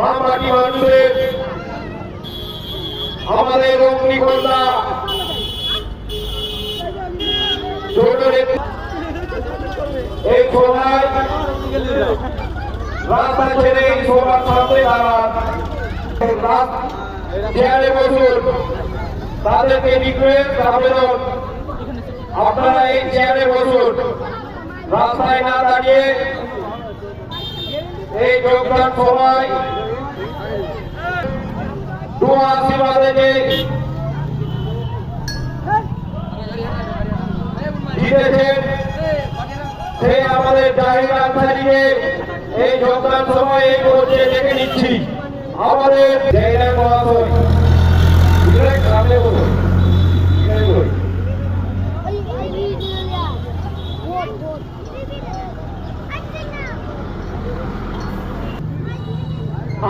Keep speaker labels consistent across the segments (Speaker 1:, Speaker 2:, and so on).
Speaker 1: মামাটি মানুষের আমাদের অগ্নিকন্যা এই সভায় রাস্তা ছেড়ে এই সভার সামনে দাঁড়ান, চেয়ারে বসুন। তাদেরকে রিকোয়েস্ট আবেদন, আপনারা এই চেয়ারে বসুন, রাস্তায় না দাঁড়িয়ে এই যোগদান সভায় দোয়া আশীর্বাদে জিতেছেন সেই আমাদের জাহির আনসারীকে এই যোগদান সভায় এই পর্যায়ে দেখে নিচ্ছি। আমাদের জাহিরা মহাশয় সামনে বলুন।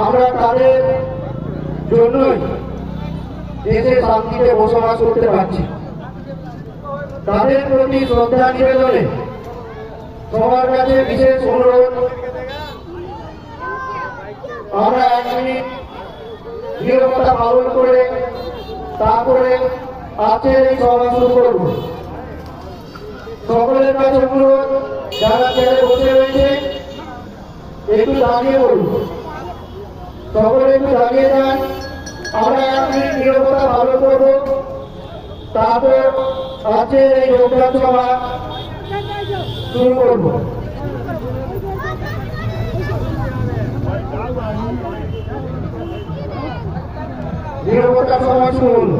Speaker 1: আমরা তাদের জন্যই দেশে শান্তিতে বসবাস করতে পারছি। তাদের প্রতি শ্রদ্ধা নিবেদনে সবার কাছে বিশেষ অনুরোধ, আমরা 1 মিনিট নীরবতা পালন করে তারপরে আজকের এই সভা শুরু করব। সকলের কাছে অনুরোধ, যারা চেয়ারে বসে রয়েছে একটু দাঁড়িয়ে পড়ুন, সকলে একটু দাঁড়িয়ে যান। আমরা 1 মিনিট নীরবতা পালন করব, তারপর আজকের এই যোগদান সভা শুরু করব। নীরবতা সভা শুরু হল।